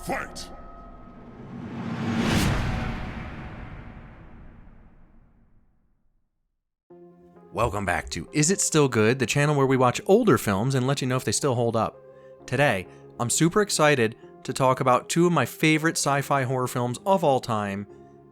Fight! Welcome back to Is It Still Good, the channel where we watch older films and let you know if they still hold up. Today, I'm super excited to talk about two of my favorite sci-fi horror films of all time,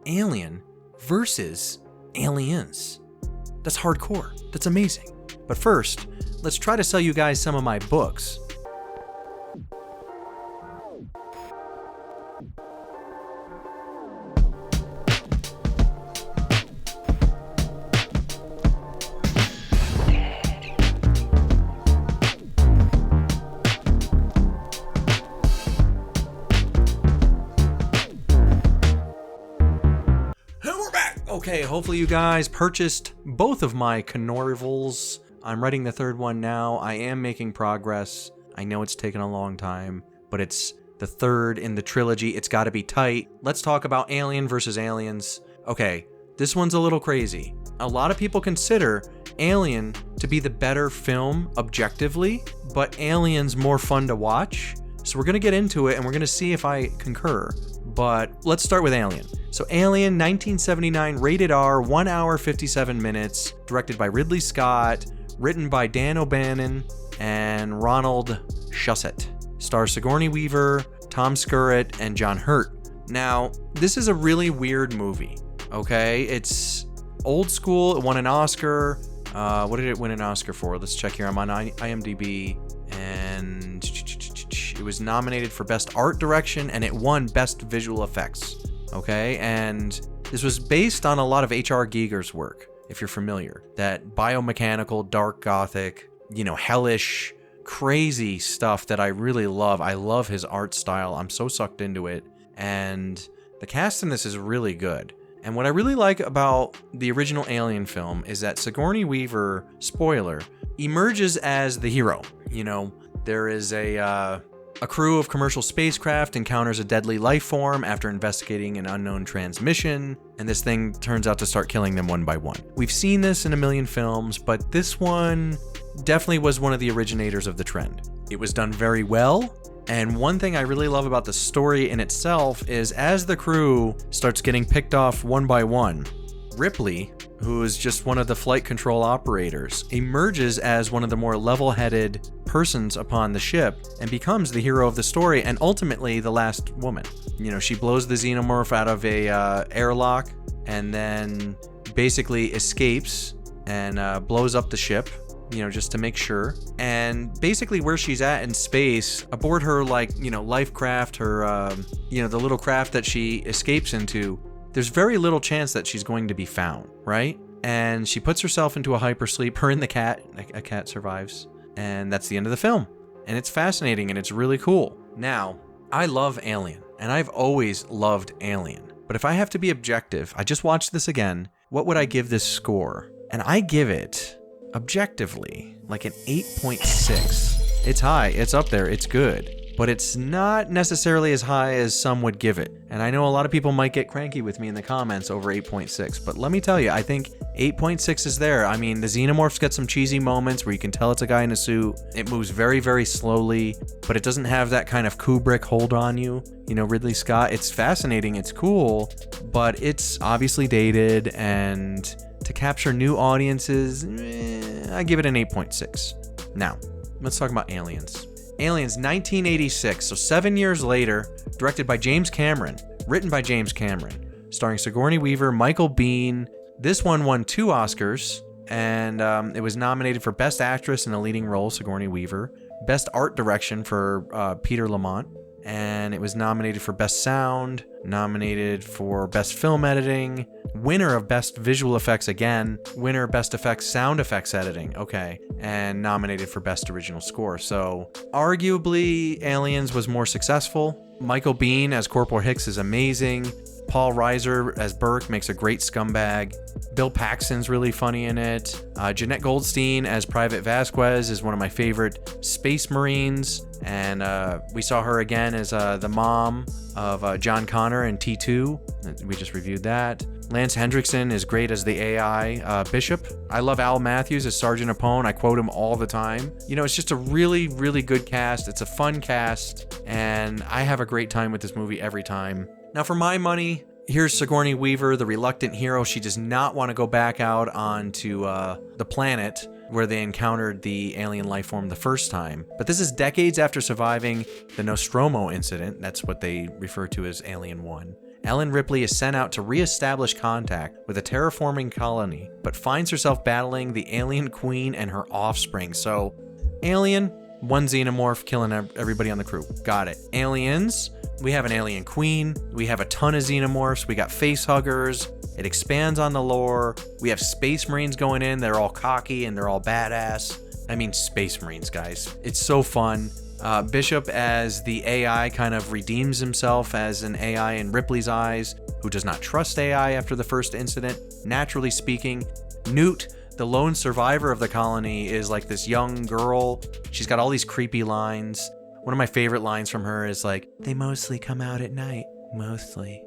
Alien versus Aliens. That's hardcore. That's amazing. But first, let's try to sell you guys some of my books. Okay, hopefully you guys purchased both of my Canorvals. I'm writing the third one now. I am making progress. I know it's taken a long time, but it's the third in the trilogy. It's got to be tight. Let's talk about Alien versus Aliens. Okay, this one's a little crazy. A lot of people consider Alien to be the better film objectively, but Alien's more fun to watch. So we're going to get into it and we're going to see if I concur. But let's start with Alien. So Alien, 1979, rated R, 1 hour, 57 minutes, directed by Ridley Scott, written by Dan O'Bannon and Ronald Shusett. Stars Sigourney Weaver, Tom Skerritt, and John Hurt. Now, this is a really weird movie, okay? It's old school. It won an Oscar. What did it win an Oscar for? Let's check here. I'm on IMDb, and it was nominated for Best Art Direction, and it won Best Visual Effects. Okay, and this was based on a lot of H.R. Giger's work, if you're familiar. That biomechanical, dark gothic, hellish, crazy stuff that I really love. I love his art style. I'm so sucked into it. And the cast in this is really good. And what I really like about the original Alien film is that Sigourney Weaver, spoiler, emerges as the hero. There is a crew of commercial spacecraft encounters a deadly life form after investigating an unknown transmission, and this thing turns out to start killing them one by one. We've seen this in a million films, but this one definitely was one of the originators of the trend. It was done very well, and one thing I really love about the story in itself is as the crew starts getting picked off one by one, Ripley, who is just one of the flight control operators, emerges as one of the more level-headed persons upon the ship and becomes the hero of the story and ultimately the last woman. She blows the xenomorph out of a airlock and then basically escapes and blows up the ship, just to make sure. And basically where she's at in space, aboard her life craft, her the little craft that she escapes into, there's very little chance that she's going to be found, right? And she puts herself into a hypersleep. Her and the cat, a cat survives. And that's the end of the film. And it's fascinating and it's really cool. Now, I love Alien, and I've always loved Alien. But if I have to be objective, I just watched this again, what would I give this score? And I give it, objectively, like an 8.6. It's high, it's up there, it's good. But it's not necessarily as high as some would give it. And I know a lot of people might get cranky with me in the comments over 8.6, but let me tell you, I think 8.6 is there. I mean, the xenomorphs get some cheesy moments where you can tell it's a guy in a suit. It moves very, very slowly, but it doesn't have that kind of Kubrick hold on you. Ridley Scott, it's fascinating, it's cool, but it's obviously dated, and to capture new audiences, I give it an 8.6. Now, let's talk about Aliens. Aliens, 1986, so 7 years later, directed by James Cameron, written by James Cameron, starring Sigourney Weaver, Michael Biehn. This one won 2 Oscars, and it was nominated for Best Actress in a Leading Role, Sigourney Weaver, Best Art Direction for Peter Lamont, and it was nominated for Best Sound, nominated for Best Film Editing, winner of Best Visual Effects again, winner of Best Effects Sound Effects Editing, okay, and nominated for Best Original Score. So arguably Aliens was more successful. Michael Biehn as Corporal Hicks is amazing. Paul Reiser as Burke makes a great scumbag. Bill Paxton's really funny in it. Jeanette Goldstein as Private Vasquez is one of my favorite Space Marines. And we saw her again as the mom of John Connor in T2. We just reviewed that. Lance Hendrickson is great as the AI Bishop. I love Al Matthews as Sergeant Apone. I quote him all the time. You know, it's just a really, really good cast. It's a fun cast, and I have a great time with this movie every time. Now, for my money, here's Sigourney Weaver, the reluctant hero. She does not want to go back out onto the planet where they encountered the alien life form the first time. But this is decades after surviving the Nostromo incident. That's what they refer to as Alien 1. Ellen Ripley is sent out to re-establish contact with a terraforming colony, but finds herself battling the alien queen and her offspring. So, alien, one xenomorph killing everybody on the crew. Got it. Aliens, we have an alien queen. We have a ton of xenomorphs. We got facehuggers. It expands on the lore. We have space marines going in. They're all cocky and they're all badass. I mean, space marines, guys. It's so fun. Bishop as the AI kind of redeems himself as an AI in Ripley's eyes, who does not trust AI after the first incident. Naturally speaking, Newt, the lone survivor of the colony, is like this young girl. She's got all these creepy lines. One of my favorite lines from her is like, "They mostly come out at night. Mostly."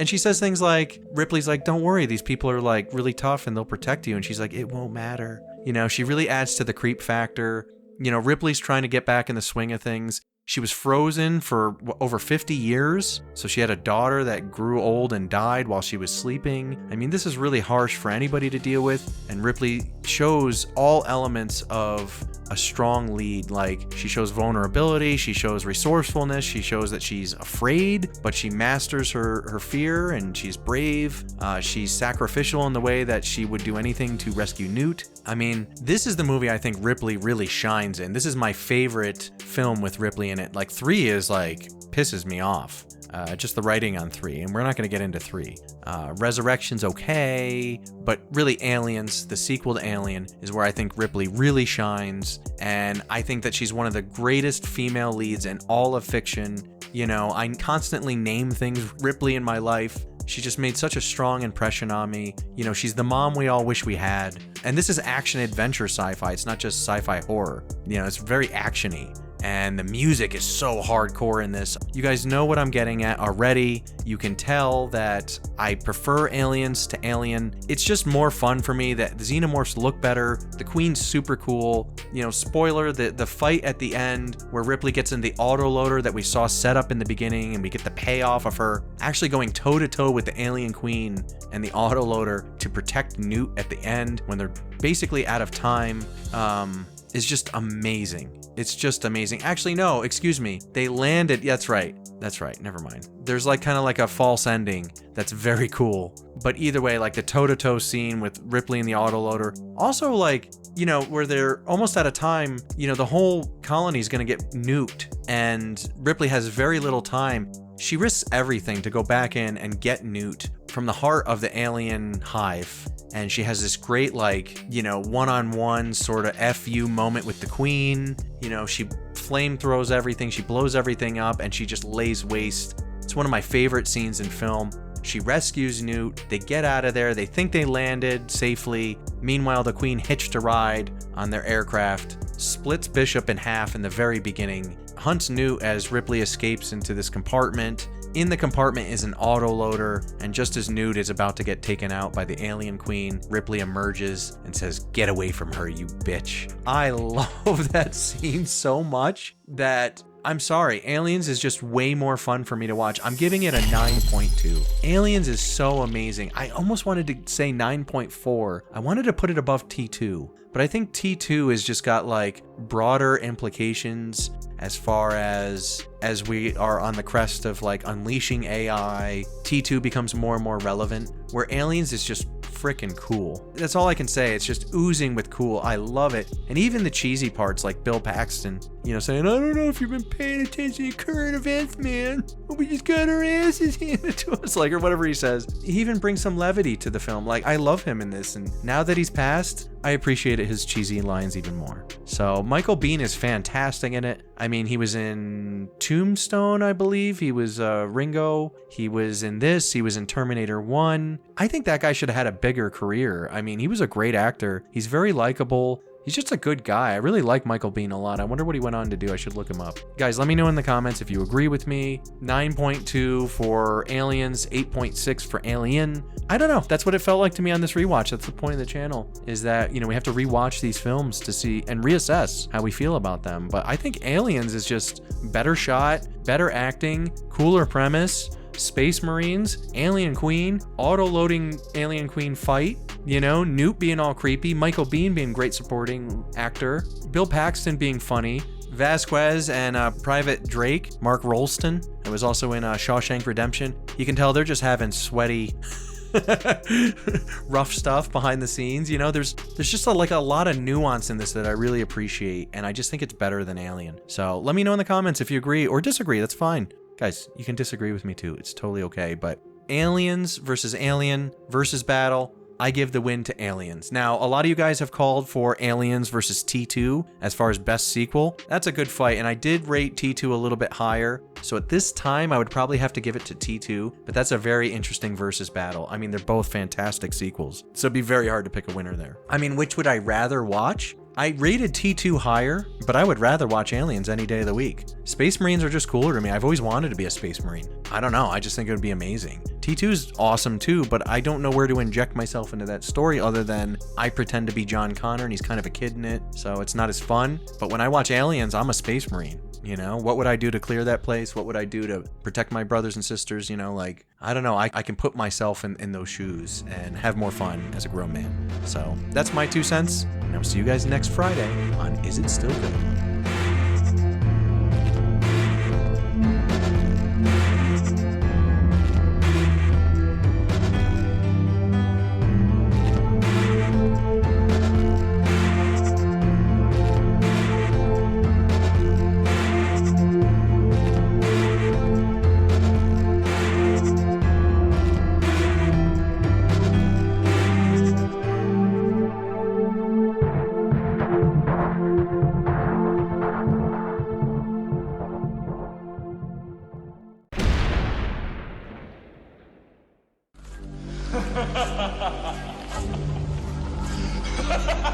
And she says things like, Ripley's like, "Don't worry, these people are like really tough and they'll protect you." And she's like, "It won't matter." You know, she really adds to the creep factor. You know, Ripley's trying to get back in the swing of things. She was frozen for over 50 years, so she had a daughter that grew old and died while she was sleeping. I mean, this is really harsh for anybody to deal with, and Ripley shows all elements of a strong lead. Like, she shows vulnerability, she shows resourcefulness, she shows that she's afraid, but she masters her fear, and she's brave. She's sacrificial in the way that she would do anything to rescue Newt. I mean, this is the movie I think Ripley really shines in. This is my favorite film with Ripley in it. Like, 3 is like, pisses me off. Just the writing on 3, and we're not going to get into 3. Resurrection's okay, but really Aliens, the sequel to Alien, is where I think Ripley really shines, and I think that she's one of the greatest female leads in all of fiction. You know, I constantly name things Ripley in my life. She just made such a strong impression on me. You know, she's the mom we all wish we had. And this is action-adventure sci-fi. It's not just sci-fi horror. You know, it's very action-y. And the music is so hardcore in this. You guys know what I'm getting at already. You can tell that I prefer Aliens to Alien. It's just more fun for me that the xenomorphs look better. The Queen's super cool. You know, spoiler, the fight at the end where Ripley gets in the autoloader that we saw set up in the beginning, and we get the payoff of her actually going toe-to-toe with the alien queen and the autoloader to protect Newt at the end when they're basically out of time, is just amazing. It's just amazing. Actually, no, excuse me. They landed. That's right. Never mind. There's like kind of like a false ending that's very cool. But either way, like the toe-to-toe scene with Ripley and the autoloader. Also, like, you know, where they're almost out of time, you know, the whole colony is going to get nuked, and Ripley has very little time. She risks everything to go back in and get Newt from the heart of the alien hive. And she has this great, like, you know, one-on-one sort of FU moment with the Queen. You know, she flame throws everything, she blows everything up, and she just lays waste. It's one of my favorite scenes in film. She rescues Newt, they get out of there, they think they landed safely. Meanwhile, the Queen hitched a ride on their aircraft, splits Bishop in half in the very beginning, hunts Newt as Ripley escapes into this compartment. In the compartment is an autoloader, and just as Newt is about to get taken out by the alien queen, Ripley emerges and says, "Get away from her, you bitch." I love that scene so much that, I'm sorry, Aliens is just way more fun for me to watch. I'm giving it a 9.2. Aliens is so amazing. I almost wanted to say 9.4. I wanted to put it above T2, but I think T2 has just got like broader implications as far as we are on the crest of like unleashing AI. T2 becomes more and more relevant, where Aliens is just freaking cool. That's all I can say. It's just oozing with cool. I love it. And even the cheesy parts like Bill Paxton, you know, saying, "I don't know if you've been paying attention to current events, man. We just got our asses handed to us," like, or whatever he says. He even brings some levity to the film. Like, I love him in this. And now that he's passed, I appreciated his cheesy lines even more. So Michael Biehn is fantastic in it. I mean, he was in Tombstone, I believe. He was Ringo. He was in this. He was in Terminator 1. I think that guy should have had a bigger career. I mean, he was a great actor. He's very likable. He's just a good guy. I really like Michael Biehn a lot. I wonder what he went on to do. I should look him up. Guys, let me know in the comments if you agree with me. 9.2 for Aliens, 8.6 for Alien. I don't know. That's what it felt like to me on this rewatch. That's the point of the channel, is that, you know, we have to rewatch these films to see and reassess how we feel about them. But I think Aliens is just better shot, better acting, cooler premise, Space Marines, Alien Queen, auto-loading Alien Queen fight, you know, Newt being all creepy, Michael Biehn being great supporting actor, Bill Paxton being funny, Vasquez and Private Drake, Mark Rolston, who was also in Shawshank Redemption. You can tell they're just having sweaty, rough stuff behind the scenes. You know, there's just a lot of nuance in this that I really appreciate, and I just think it's better than Alien. So let me know in the comments if you agree or disagree. That's fine. Guys, you can disagree with me too. It's totally okay. But Aliens versus Alien versus battle, I give the win to Aliens. Now, a lot of you guys have called for Aliens versus T2 as far as best sequel. That's a good fight, and I did rate T2 a little bit higher. So at this time, I would probably have to give it to T2, but that's a very interesting versus battle. I mean, they're both fantastic sequels, so it'd be very hard to pick a winner there. I mean, which would I rather watch? I rated T2 higher, but I would rather watch Aliens any day of the week. Space Marines are just cooler to me. I've always wanted to be a Space Marine. I don't know, I just think it would be amazing. T2 is awesome too, but I don't know where to inject myself into that story other than I pretend to be John Connor and he's kind of a kid in it, so it's not as fun. But when I watch Aliens, I'm a Space Marine. You know, what would I do to clear that place? What would I do to protect my brothers and sisters? You know, like, I don't know. I can put myself in those shoes and have more fun as a grown man. So that's my 2 cents. And I'll see you guys next Friday on Is It Still Good? Ha ha ha!